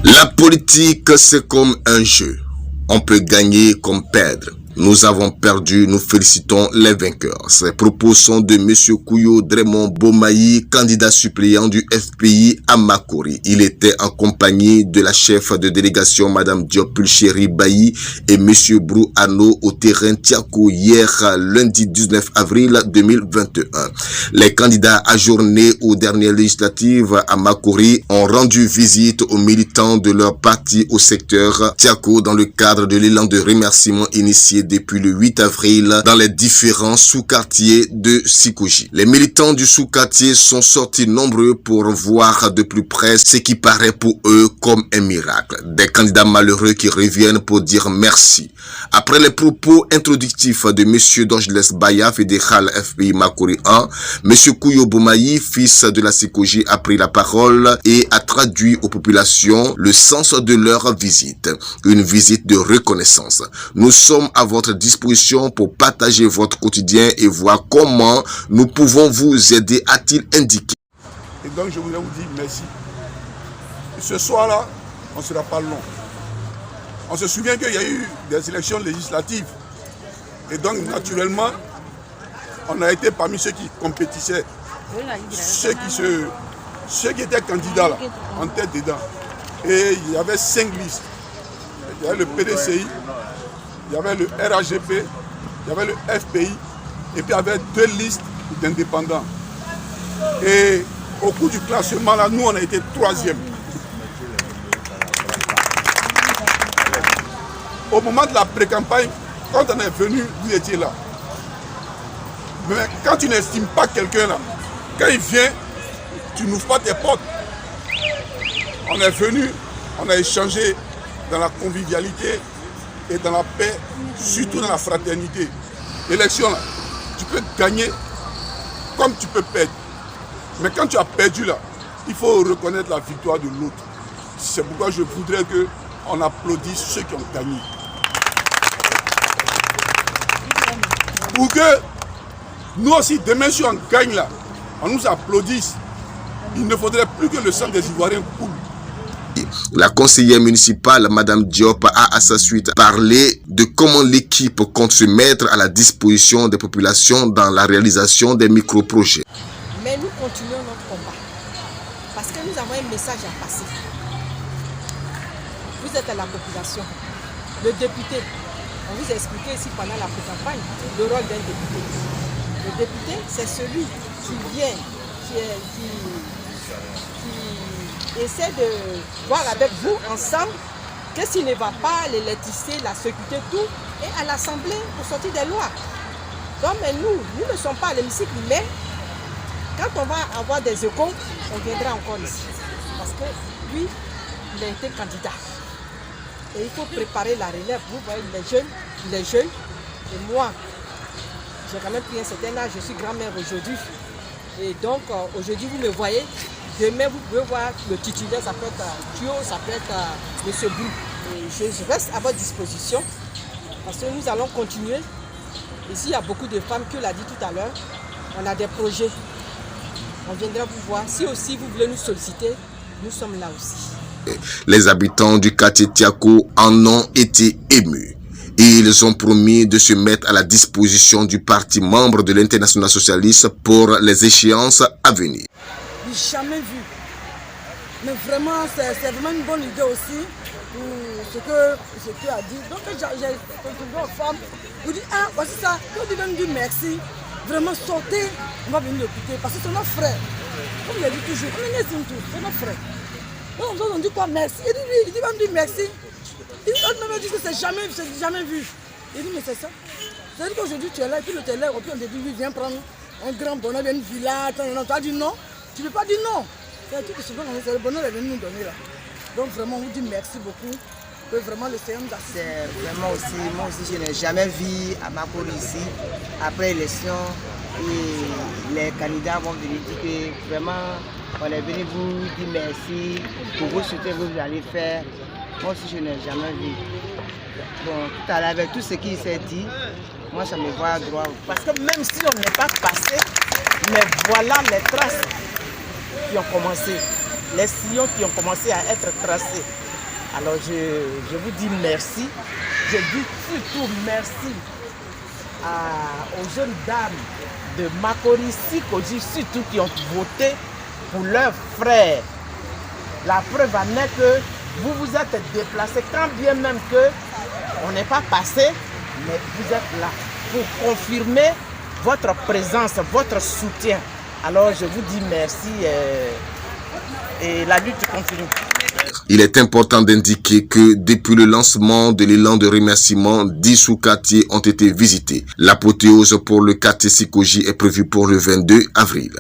La politique, c'est comme un jeu. On peut gagner comme perdre. Nous avons perdu, nous félicitons les vainqueurs. Ces propos sont de M. Kouyo Dremon Bomayi, candidat suppléant du FPI à Makori. Il était en compagnie de la chef de délégation Mme Diopulchéri Bayi et M. Brou Ano au terrain Tiako hier lundi 19 avril 2021. Les candidats ajournés aux dernières législatives à Makori ont rendu visite aux militants de leur parti au secteur Tiako dans le cadre de l'élan de remerciement initié depuis le 8 avril dans les différents sous-quartiers de Sikoji. Les militants du sous-quartier sont sortis nombreux pour voir de plus près ce qui paraît pour eux comme un miracle. Des candidats malheureux qui reviennent pour dire merci. Après les propos introductifs de M. Dongeles Baya, fédéral FPI Makori 1, M. Kouyo Bomayi, fils de la Sikoji, a pris la parole et a traduit aux populations le sens de leur visite. Une visite de reconnaissance. Nous sommes à votre disposition pour partager votre quotidien et voir comment nous pouvons vous aider, a-t-il indiqué. Et donc je voulais vous dire merci. Et ce soir-là, on ne sera pas long. On se souvient qu'il y a eu des élections législatives. Et donc naturellement, on a été parmi ceux qui compétissaient, ceux qui étaient candidats là, en tête dedans. Et il y avait 5 listes. Il y avait le PDCI, il y avait le RAGP, il y avait le FPI, et puis il y avait 2 listes d'indépendants. Et au cours du classement, là, nous, on a été 3e. Au moment de la pré-campagne, quand on est venu, vous étiez là. Mais quand tu n'estimes pas quelqu'un là, quand il vient, tu n'ouvres pas tes portes. On est venu, on a échangé dans la convivialité et dans la paix, surtout dans la fraternité. L'élection là, tu peux gagner comme tu peux perdre. Mais quand tu as perdu là, il faut reconnaître la victoire de l'autre. C'est pourquoi je voudrais qu'on applaudisse ceux qui ont gagné. Pour que nous aussi, demain si on gagne là, on nous applaudisse. Il ne faudrait plus que le sang des Ivoiriens coule. La conseillère municipale, Mme Diop, a à sa suite parlé de comment l'équipe compte se mettre à la disposition des populations dans la réalisation des micro-projets. Mais nous continuons notre combat parce que nous avons un message à passer. Vous êtes à la population. Le député, on vous a expliqué ici pendant la campagne le rôle d'un député. Le député, c'est celui qui vient, qui essaie de voir avec vous ensemble que s'il ne va pas, l'électricité, la sécurité, tout, et à l'Assemblée pour sortir des lois. Donc mais nous ne sommes pas à l'hémicycle, mais quand on va avoir des échos, on viendra encore ici. Parce que lui, il a été candidat. Et il faut préparer la relève. Vous voyez les jeunes, et moi, j'ai quand même pris un certain âge, je suis grand-mère aujourd'hui. Et donc aujourd'hui, vous me voyez. Demain, vous pouvez voir le titulaire, ça peut être Thio, ça peut être M. Brou. Et je reste à votre disposition parce que nous allons continuer. Ici, il y a beaucoup de femmes, que l'a dit tout à l'heure. On a des projets. On viendra vous voir. Si aussi vous voulez nous solliciter, nous sommes là aussi. Les habitants du quartier Tiako en ont été émus. Ils ont promis de se mettre à la disposition du parti membre de l'Internationale socialiste pour les échéances à venir. Jamais vu. Mais vraiment, c'est vraiment une bonne idée aussi pour ce que a dit. Donc j'ai contribué aux femmes pour dire, ah, voici ça, on lui dire merci. Vraiment sortez, on va venir l'écouter parce que c'est notre frère. Comme je dis toujours, c'est notre frère. Donc on dit quoi, merci. Il dit, on dit merci. Il dit que c'est jamais vu. Il dit, mais c'est ça. C'est-à-dire qu'aujourd'hui tu es là, et puis le télé, et puis on te dit, oui, viens prendre un grand bonheur, une villa, tu as dit non. Tu ne peux pas dire non. C'est tout ce que le bonheur est venu nous donner là. Donc vraiment, on vous dit merci beaucoup. Que vraiment le Seigneur nous assiste. C'est vraiment aussi, moi aussi je n'ai jamais vu à Makori ici, après l'élection, les candidats vont venir dire que vraiment, on est venu vous dire merci pour vos soutiens que vous allez faire. Moi aussi je n'ai jamais vu. Bon, tout à l'heure, avec tout ce qui s'est dit, moi ça me voit droit. Parce que même si on n'est pas passé, mais voilà les traces qui ont commencé, les sillons qui ont commencé à être tracés. Alors je vous dis merci. Je dis surtout merci aux jeunes dames de Makori Sikoji, surtout qui ont voté pour leurs frères. La preuve en est que vous vous êtes déplacés, quand bien même que on n'est pas passé, mais vous êtes là pour confirmer votre présence, votre soutien. Alors je vous dis merci et la lutte continue. Il est important d'indiquer que depuis le lancement de l'élan de remerciement, 10 sous-quartiers ont été visités. L'apothéose pour le quartier Sikoji est prévue pour le 22 avril.